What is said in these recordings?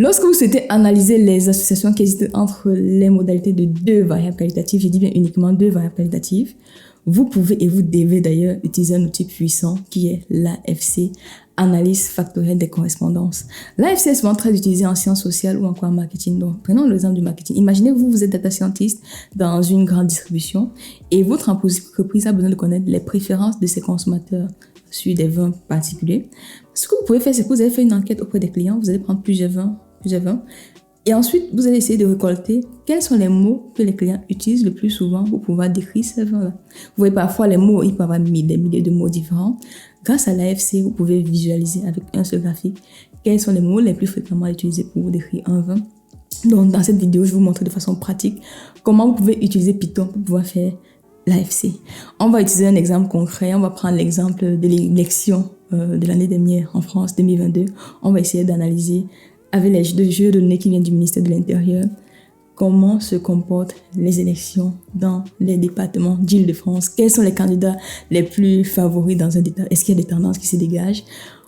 Lorsque vous souhaitez analyser les associations qui existent entre les modalités de 2 variables qualitatives, je dis bien uniquement 2 variables qualitatives, vous pouvez et vous devez d'ailleurs utiliser un outil puissant qui est l'AFC, analyse factorielle des correspondances. L'AFC est souvent très utilisé en sciences sociales ou encore en marketing. Donc, prenons l'exemple du marketing. Imaginez-vous, vous êtes data scientist dans une grande distribution et votre entreprise a besoin de connaître les préférences de ses consommateurs sur des vins particuliers. Ce que vous pouvez faire, c'est que vous allez faire une enquête auprès des clients, vous allez prendre plusieurs vins, et ensuite, vous allez essayer de récolter quels sont les mots que les clients utilisent le plus souvent pour pouvoir décrire ces vins-là. Vous voyez, parfois, les mots, ils peuvent avoir des milliers de mots différents. Grâce à l'AFC, vous pouvez visualiser avec un seul graphique quels sont les mots les plus fréquemment utilisés pour décrire un vin. Donc, dans cette vidéo, je vais vous montrer de façon pratique comment vous pouvez utiliser Python pour pouvoir faire l'AFC. On va utiliser un exemple concret. On va prendre l'exemple de l'élection de l'année dernière en France, 2022. On va essayer d'analyser avec les jeux de données qui viennent du ministère de l'Intérieur comment se comportent les élections dans les départements d'Île-de-France. Quels sont les candidats les plus favoris dans un état? Est-ce qu'il y a des tendances qui se dégagent?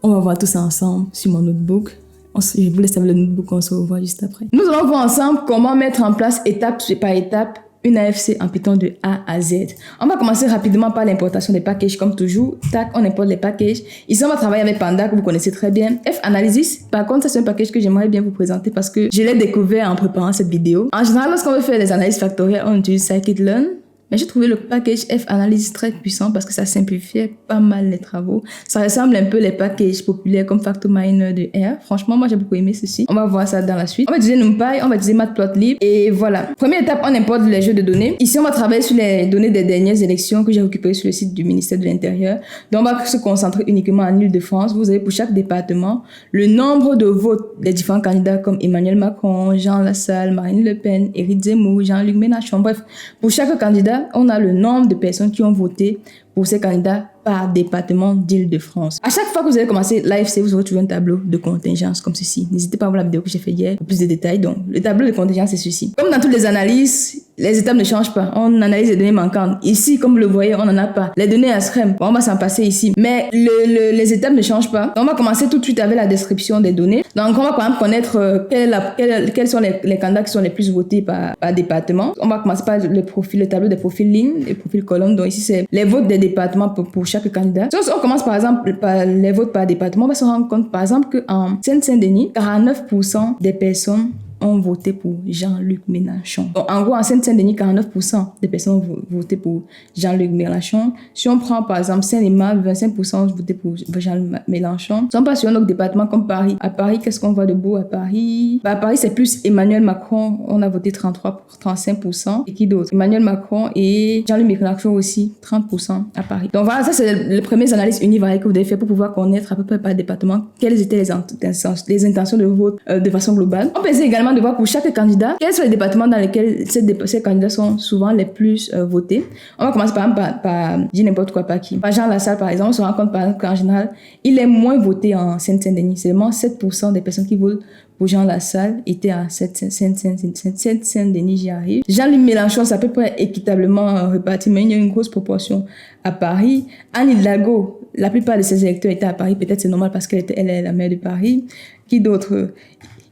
On va voir tout ça ensemble sur mon notebook. Je vous laisse avec le notebook, on se revoit juste après. Nous allons voir ensemble comment mettre en place étape par étape une AFC en Python de A à Z. On va commencer rapidement par l'importation des packages. Comme toujours, tac, on importe les packages. Ici, on va travailler avec Panda, que vous connaissez très bien. F-Analysis, par contre, ça c'est un package que j'aimerais bien vous présenter parce que je l'ai découvert en préparant cette vidéo. En général, lorsqu'on veut faire des analyses factorielles, on utilise scikit-learn. Mais j'ai trouvé le package F-Analysis très puissant parce que ça simplifiait pas mal les travaux. Ça ressemble un peu les packages populaires comme FactorMiner de R. Franchement, moi, j'ai beaucoup aimé ceci. On va voir ça dans la suite. On va utiliser NumPy, on va utiliser Matplotlib. Et voilà. Première étape, on importe les jeux de données. Ici, on va travailler sur les données des dernières élections que j'ai récupérées sur le site du ministère de l'Intérieur. Donc, on va se concentrer uniquement en Île-de-France. Vous avez pour chaque département le nombre de votes des différents candidats comme Emmanuel Macron, Jean Lassalle, Marine Le Pen, Éric Zemmour, Jean-Luc Mélenchon. Bref, pour chaque candidat, on a le nombre de personnes qui ont voté pour ces candidats par département d'Île-de-France. À chaque fois que vous allez commencer l'AFC, vous aurez toujours un tableau de contingence comme ceci. N'hésitez pas à voir la vidéo que j'ai fait hier pour plus de détails. Donc, le tableau de contingence, c'est ceci. Comme dans toutes les analyses, les étapes ne changent pas. On analyse les données manquantes. Ici, comme vous le voyez, on n'en a pas. Les données à SREM, on va s'en passer ici. Mais les étapes ne changent pas. Donc, on va commencer tout de suite avec la description des données. Donc, on va quand même connaître quels sont les candidats qui sont les plus votés par département. On va commencer par le tableau des profils lignes, les profils colonnes. Donc, ici, c'est les votes des départements pour chaque candidat. Si on commence par exemple par les votes par département, on va se rendre compte par exemple qu'en Seine-Saint-Denis, 49% des personnes ont voté pour Jean-Luc Mélenchon. Donc, en gros, en Seine-Saint-Denis, 49% des personnes ont voté pour Jean-Luc Mélenchon. Si on prend par exemple Seine-et-Marne, 25% ont voté pour Jean-Luc Mélenchon. Si on passe sur un autre département comme Paris, à Paris, qu'est-ce qu'on voit de beau à Paris? À Paris, c'est plus Emmanuel Macron, on a voté 35%. Et qui d'autre? Emmanuel Macron et Jean-Luc Mélenchon aussi, 30% à Paris. Donc voilà, ça c'est les premières analyses univariées que vous devez faire pour pouvoir connaître à peu près par département quelles étaient les intentions de vote de façon globale. On peut essayer également de voir pour chaque candidat quels sont les départements dans lesquels ces candidats sont souvent les plus votés. On va commencer par exemple par dire n'importe quoi par qui. Par Jean Lassalle par exemple, on se rend compte par exemple qu'en général, il est moins voté en Seine-Saint-Denis. Seulement 7% des personnes qui votent pour Jean Lassalle étaient à Seine-Saint-Denis, j'y arrive. Jean-Luc Mélenchon, c'est à peu près équitablement réparti, mais il y a une grosse proportion à Paris. Anne Hidalgo, la plupart de ses électeurs étaient à Paris, peut-être c'est normal parce qu'elle est la maire de Paris. Qui d'autre?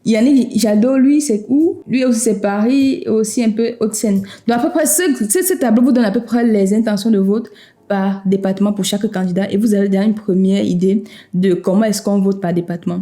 Yannick Jadot, lui, c'est où? Lui aussi, c'est Paris, et aussi un peu Haute-Seine. Donc, à peu près, ce tableau vous donne à peu près les intentions de vote par département pour chaque candidat et vous avez déjà une première idée de comment est-ce qu'on vote par département.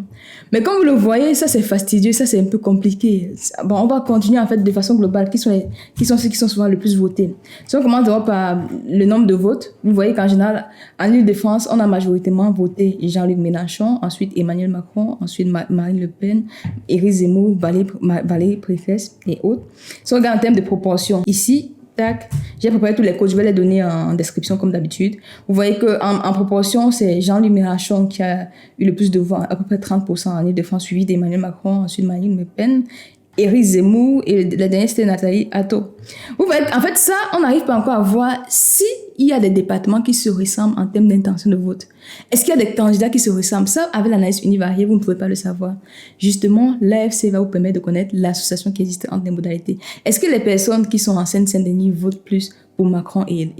Mais comme vous le voyez, ça c'est fastidieux, ça c'est un peu compliqué. Bon, on va continuer en fait de façon globale. Qui sont ceux qui sont souvent le plus votés? Si on commence d'abord par le nombre de votes, vous voyez qu'en général, en Île-de-France, on a majoritairement voté Jean-Luc Mélenchon, ensuite Emmanuel Macron, ensuite Marine Le Pen, Éric Zemmour, Valérie Pécresse et autres. Si on regarde en termes de proportion, ici, tac, j'ai préparé tous les codes, je vais les donner en description comme d'habitude. Vous voyez qu'en proportion, c'est Jean-Luc Mélenchon qui a eu le plus de voix, à peu près 30% en Île-de-France, suivi d'Emmanuel Macron, ensuite Marine Le Pen, Éric Zemmour et la dernière c'était Nathalie Arthaud. Vous voyez, en fait, ça, on n'arrive pas encore à voir si il y a des départements qui se ressemblent en termes d'intention de vote. Est-ce qu'il y a des candidats qui se ressemblent? Ça, avec l'analyse univariée, vous ne pouvez pas le savoir. Justement, l'AFC va vous permettre de connaître l'association qui existe entre les modalités. Est-ce que les personnes qui sont en Seine-Saint-Denis votent plus pour Macron et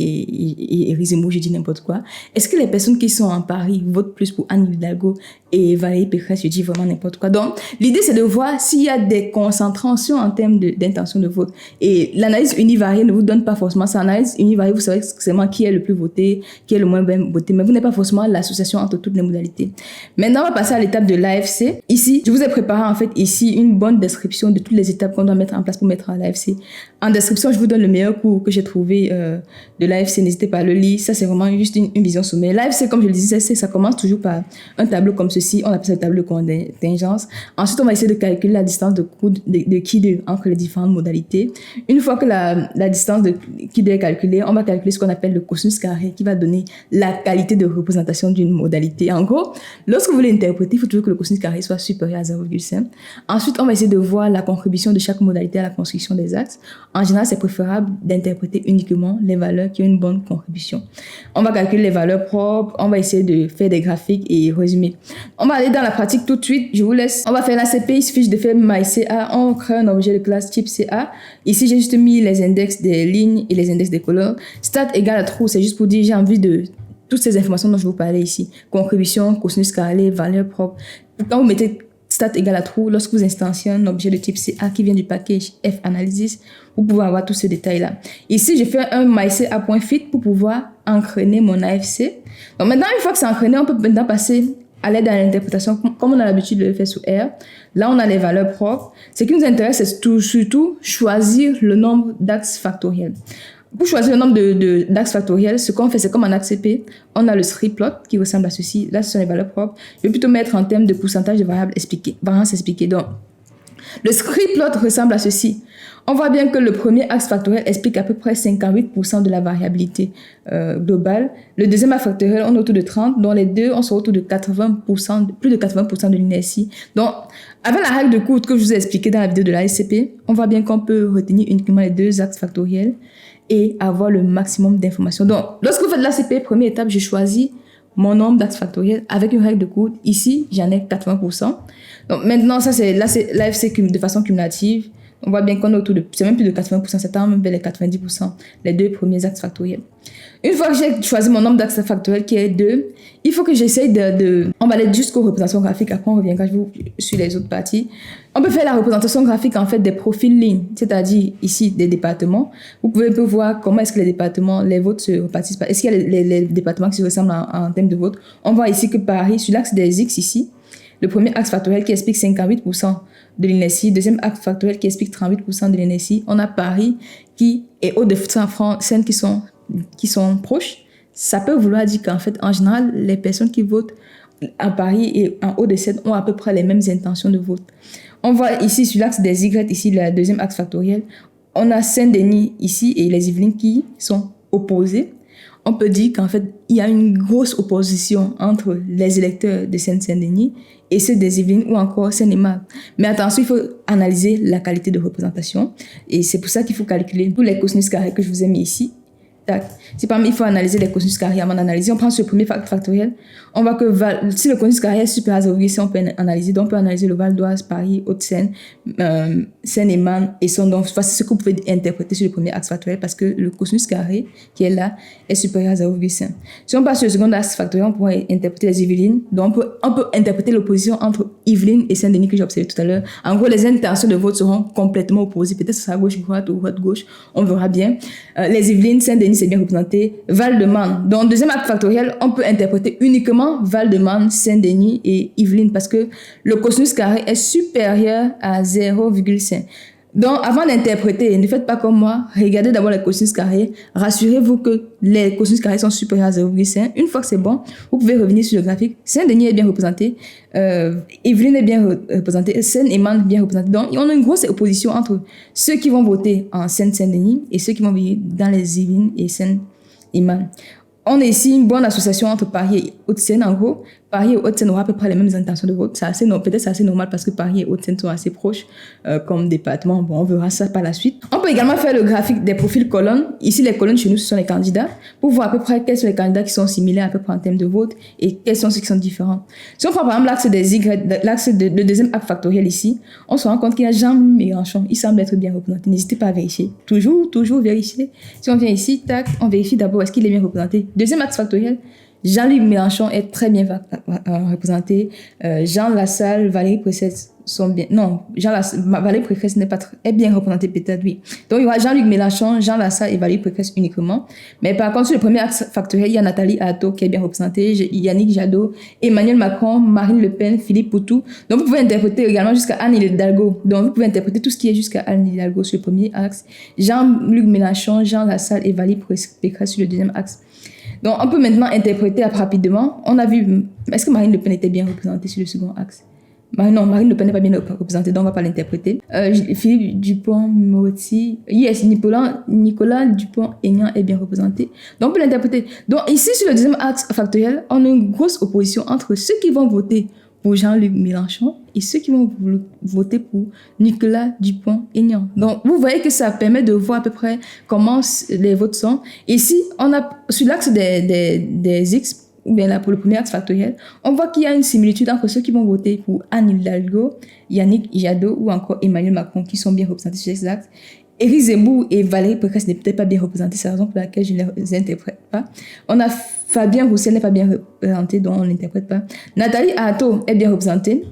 Éric Zemmour, je dis n'importe quoi? Est-ce que les personnes qui sont en Paris votent plus pour Anne Hidalgo et Valérie Pécresse, je dis vraiment n'importe quoi? Donc, l'idée, c'est de voir s'il y a des concentrations en termes d'intention de vote. Et l'analyse univariée ne vous donne pas forcément ça. L'analyse univariée, vous savez exactement qui est le plus voté, qui est le moins bien voté, mais vous n'avez pas forcément l'association entre toutes les modalités. Maintenant, on va passer à l'étape de l'AFC. Ici, je vous ai préparé en fait ici une bonne description de toutes les étapes qu'on doit mettre en place pour mettre à l'AFC. En description, je vous donne le meilleur cours que j'ai trouvé de l'AFC. N'hésitez pas à le lire. Ça, c'est vraiment juste une vision sommaire. L'AFC, comme je le disais, ça commence toujours par un tableau comme ceci. On appelle ça le tableau de contingence. Ensuite, on va essayer de calculer la distance de coude de qui entre les différentes modalités. Une fois que la distance de qui est calculée, on va calculer ce qu'on appelle le cosinus carré qui va donner la qualité de représentation d'une modalité. En gros, lorsque vous voulez interpréter, il faut toujours que le cosinus carré soit supérieur à 0,5. Ensuite, on va essayer de voir la contribution de chaque modalité à la construction des axes. En général, c'est préférable d'interpréter uniquement les valeurs qui ont une bonne contribution. On va calculer les valeurs propres, on va essayer de faire des graphiques et résumer. On va aller dans la pratique tout de suite, je vous laisse. On va faire l'ACP, il suffit de faire MyCA, on crée un objet de classe type CA. Ici, j'ai juste mis les index des lignes et les index des couleurs. Stat égale à true, c'est juste pour dire j'ai envie de toutes ces informations dont je vous parlais ici. Contribution, cosinus carré, valeur propre. Quand vous mettez stat égale à true, lorsque vous instanciez un objet de type CA qui vient du package F-Analysis, vous pouvez avoir tous ces détails-là. Ici, j'ai fait un myCA.fit pour pouvoir entraîner mon AFC. Donc maintenant, une fois que c'est entraîné, on peut maintenant passer à l'aide de l'interprétation, comme on a l'habitude de le faire sous R. Là, on a les valeurs propres. Ce qui nous intéresse, c'est surtout choisir le nombre d'axes factoriels. Pour choisir le nombre d'axes factoriels, ce qu'on fait, c'est comme en ACP, on a le script-plot qui ressemble à ceci. Là, ce sont les valeurs propres. Je vais plutôt mettre en termes de pourcentage de variables expliquées, variance expliquée. Donc, le script-plot ressemble à ceci. On voit bien que le premier axe factoriel explique à peu près 58% de la variabilité globale. Le deuxième axe factoriel, on est autour de 30%, dont les deux, on sera autour de 80%, plus de 80% de l'inertie. Donc, avec la règle de Courte que je vous ai expliquée dans la vidéo de la SCP, on voit bien qu'on peut retenir uniquement les deux axes factoriels et avoir le maximum d'informations. Donc, lorsque vous faites l'ACP, première étape, je choisis mon nombre d'axes factoriels avec une règle de Courte. Ici, j'en ai 80%. Donc, maintenant, ça, c'est l'AFC de façon cumulative. On voit bien qu'on est autour de, c'est même plus de 80%, c'est même vers les 90%, les deux premiers axes factoriels. Une fois que j'ai choisi mon nombre d'axes factoriels qui est 2, il faut que j'essaye on va aller jusqu'aux représentations graphiques, après on reviendra sur les autres parties. On peut faire la représentation graphique en fait des profils lignes, c'est-à-dire ici des départements. Vous pouvez un peu voir comment est-ce que les départements, les votes se repartissent. Est-ce qu'il y a les départements qui se ressemblent en termes de vote? On voit ici que Paris, sur l'axe des X ici, le premier axe factoriel qui explique 58% de l'inertie, deuxième axe factoriel qui explique 38% de l'inertie. On a Paris qui est haut de Seine qui sont proches. Ça peut vouloir dire qu'en fait, en général, les personnes qui votent à Paris et en haut de Seine ont à peu près les mêmes intentions de vote. On voit ici sur l'axe des Y, ici le deuxième axe factoriel, on a Saint-Denis ici et les Yvelines qui sont opposés. On peut dire qu'en fait, il y a une grosse opposition entre les électeurs de Seine-Saint-Denis et ceux des Yvelines ou encore Seine-et-Marne. Mais attention, il faut analyser la qualité de représentation et c'est pour ça qu'il faut calculer tous les cosinus carrés que je vous ai mis ici. Si parmi il faut analyser les cosinus carrés avant d'analyser, on prend ce premier factoriel, on voit que si le cosinus carré est supérieur à 0,6, on peut analyser. Donc on peut analyser le Val d'Oise, Paris, Haute-Seine, Seine-et-Marne et Saône. Donc voici ce que vous pouvez interpréter sur le premier axe factoriel parce que le cosinus carré qui est là est supérieur à 0,5. Si on passe sur le second axe factoriel, on pourrait interpréter les Yvelines. Donc on peut interpréter l'opposition entre Yvelines et Saint-Denis que j'ai observé tout à l'heure. En gros, les intentions de vote seront complètement opposées. Peut-être ce sera gauche-droite ou droite-gauche. On verra bien. Les Yvelines, Saint-Denis, c'est bien représenté. Val-de-Marne. Dans le deuxième acte factoriel, on peut interpréter uniquement Val-de-Marne, Saint-Denis et Yvelines parce que le cosinus carré est supérieur à 0,5. Donc, avant d'interpréter, ne faites pas comme moi. Regardez d'abord les cosinus carrés. Rassurez-vous que les cosinus carrés sont supérieurs à 0,5. Une fois que c'est bon, vous pouvez revenir sur le graphique. Saint-Denis est bien représenté. Yvelines est bien représenté. Seine-et-Marne bien représenté. Donc, on a une grosse opposition entre ceux qui vont voter en Seine-Saint-Denis et ceux qui vont voter dans les Yvelines et Seine-et-Marne. On a ici une bonne association entre Paris et Haute-Seine. En gros, Paris et Hauts-de-Seine auront à peu près les mêmes intentions de vote. Peut-être c'est assez normal parce que Paris et Hauts-de-Seine sont assez proches comme département. Bon, on verra ça par la suite. On peut également faire le graphique des profils colonnes. Ici, les colonnes chez nous, ce sont les candidats pour voir à peu près quels sont les candidats qui sont similaires à peu près en termes de vote et quels sont ceux qui sont différents. Si on prend par exemple l'axe des Y, le deuxième axe factoriel ici, on se rend compte qu'il y a Jean-Louis Mélenchon. Il semble être bien représenté. N'hésitez pas à vérifier. Toujours vérifier. Si on vient ici, tac, on vérifie d'abord est-ce qu'il est bien représenté. Deuxième axe factoriel, Jean-Luc Mélenchon est très bien représenté. Jean Lassalle, Valérie Pécresse sont bien. Non, Valérie Pécresse est bien représentée peut-être, oui. Donc il y aura Jean-Luc Mélenchon, Jean Lassalle et Valérie Pécresse uniquement. Mais par contre, sur le premier axe factoriel, il y a Nathalie Arthaud qui est bien représentée, Yannick Jadot, Emmanuel Macron, Marine Le Pen, Philippe Poutou. Donc vous pouvez interpréter également jusqu'à Anne Hidalgo. Donc vous pouvez interpréter tout ce qui est jusqu'à Anne Hidalgo sur le premier axe. Jean-Luc Mélenchon, Jean Lassalle et Valérie Pécresse sur le deuxième axe. Donc, on peut maintenant interpréter rapidement. On a vu, est-ce que Marine Le Pen était bien représentée sur le second axe? Non, Marine Le Pen n'est pas bien représentée, donc on ne va pas l'interpréter. Philippe Dupond-Moretti, yes, Nicolas Dupont-Aignan est bien représenté. Donc, on peut l'interpréter. Donc, ici, sur le deuxième axe factoriel, on a une grosse opposition entre ceux qui vont voter pour Jean-Luc Mélenchon et ceux qui vont voter pour Nicolas Dupont-Aignan. Donc, vous voyez que ça permet de voir à peu près comment les votes sont. Ici, on a, sur l'axe des X, ou bien là, pour le premier axe factoriel, on voit qu'il y a une similitude entre ceux qui vont voter pour Anne Hidalgo, Yannick Jadot ou encore Emmanuel Macron qui sont bien représentés sur ces axes. Éric Zemmour et Valérie Pécresse n'est peut-être pas bien représentés, c'est la raison pour laquelle je ne les interprète pas. On a Fabien Roussel n'est pas bien représenté, donc on ne l'interprète pas. Nathalie Arthaud est bien représentée.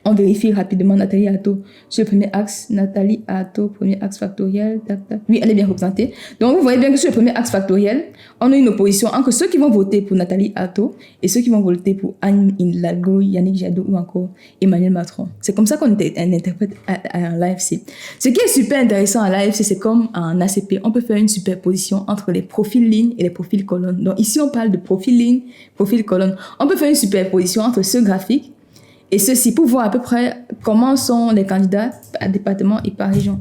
On vérifie rapidement Nathalie Arthaud sur le premier axe. Nathalie Arthaud, premier axe factoriel. Tac, tac. Oui, elle est bien représentée. Donc, vous voyez bien que sur le premier axe factoriel, on a une opposition entre ceux qui vont voter pour Nathalie Arthaud et ceux qui vont voter pour Anne Hidalgo, Yannick Jadot ou encore Emmanuel Macron. C'est comme ça qu'on interprète à l'AFC. Ce qui est super intéressant à l'AFC, c'est comme en ACP, on peut faire une superposition entre les profils lignes et les profils colonnes. Donc, ici, on parle de profil ligne, profil colonne. On peut faire une superposition entre ce graphique et ceci pour voir à peu près comment sont les candidats par département et par région.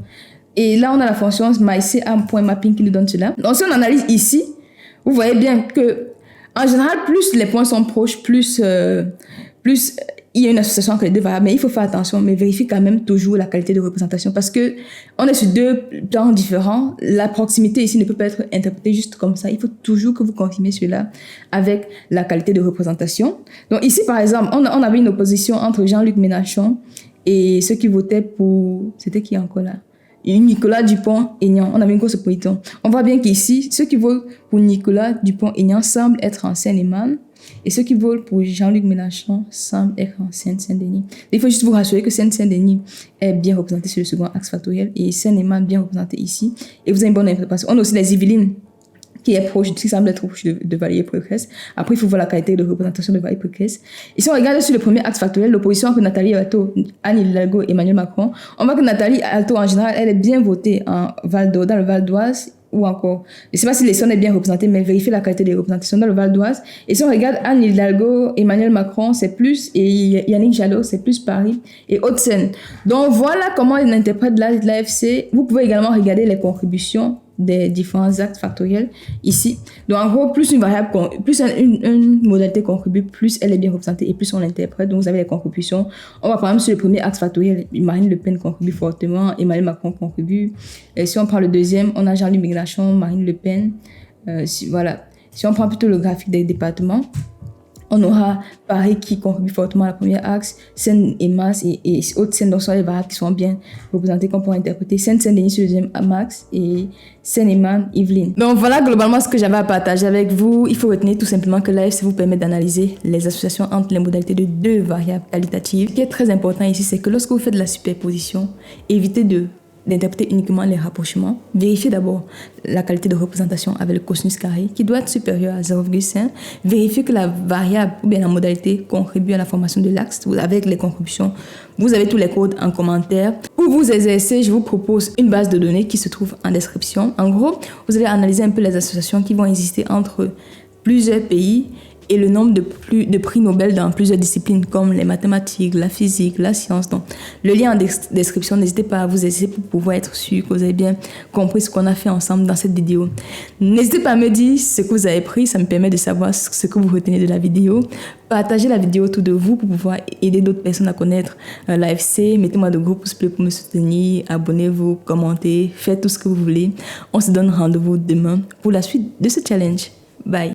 Et là, on a la fonction myCA.mapping qui nous donne cela. Donc, si on analyse ici, vous voyez bien que, en général, plus les points sont proches, plus il y a une association entre les deux variables. Mais il faut faire attention, mais vérifier quand même toujours la qualité de représentation parce que on est sur deux plans différents. La proximité ici ne peut pas être interprétée juste comme ça. Il faut toujours que vous confirmez cela avec la qualité de représentation. Donc ici, par exemple, on avait une opposition entre Jean-Luc Mélenchon et ceux qui votaient pour... C'était qui encore là? Nicolas Dupont-Aignan. On avait une grosse opposition. On voit bien qu'ici, ceux qui votent pour Nicolas Dupont-Aignan semblent être en Seine-et-Marne. Et ceux qui votent pour Jean-Luc Mélenchon semblent être en Seine-Saint-Denis. Il faut juste vous rassurer que Seine-Saint-Denis est bien représenté sur le second axe factoriel et Seine-et-Marne bien représenté ici. Et vous avez une bonne interprétation. On a aussi les Yvelines qui semble être proche de Valérie Pécresse. Après, il faut voir la qualité de représentation de Valérie Pécresse. Et si on regarde sur le premier axe factoriel, l'opposition entre Nathalie Arthaud, Anne Hidalgo et Emmanuel Macron, on voit que Nathalie Arthaud, en général, elle est bien votée dans le Val d'Oise ou encore, je ne sais pas si les zones est bien représentées, mais vérifiez la qualité des représentations dans le Val d'Oise. Et si on regarde Anne Hidalgo, Emmanuel Macron, c'est plus, et Yannick Jadot, c'est plus Paris et Hauts-de-Seine. Donc voilà comment on interprète l'AFC. Vous pouvez également regarder les contributions des différents axes factoriels ici. Donc en gros, plus une variable, plus une modalité contribue, plus elle est bien représentée et plus on l'interprète. Donc vous avez les contributions. On va par exemple sur le premier axe factoriel, Marine Le Pen contribue fortement, Emmanuel Macron contribue. Et si on prend le deuxième, on a Jean-Luc Mélenchon, Marine Le Pen. Voilà. Si on prend plutôt le graphique des départements, on aura Paris qui contribue fortement à la première axe, Seine et Masse et Haute-Seine, donc ce sont les variables qui sont bien représentées qu'on pourra interpréter. Seine-Saint-Denis sur le deuxième axe et Seine-et-Marne, Yvelines. Donc voilà globalement ce que j'avais à partager avec vous. Il faut retenir tout simplement que l'AFC vous permet d'analyser les associations entre les modalités de deux variables qualitatives. Ce qui est très important ici, c'est que lorsque vous faites de la superposition, évitez d'interpréter uniquement les rapprochements. Vérifiez d'abord la qualité de représentation avec le cosinus carré qui doit être supérieur à 0,5. Vérifiez que la variable ou bien la modalité contribue à la formation de l'axe. Avec les contributions, vous avez tous les codes en commentaire. Pour vous exercer, je vous propose une base de données qui se trouve en description. En gros, vous allez analyser un peu les associations qui vont exister entre plusieurs pays et le nombre de prix Nobel dans plusieurs disciplines comme les mathématiques, la physique, la science. Donc, le lien en description, n'hésitez pas à vous essayer pour pouvoir être sûr que vous avez bien compris ce qu'on a fait ensemble dans cette vidéo. N'hésitez pas à me dire ce que vous avez pris, ça me permet de savoir ce que vous retenez de la vidéo. Partagez la vidéo autour de vous pour pouvoir aider d'autres personnes à connaître l'AFC. Mettez-moi de gros pouces bleus pour me soutenir. Abonnez-vous, commentez, faites tout ce que vous voulez. On se donne rendez-vous demain pour la suite de ce challenge. Bye.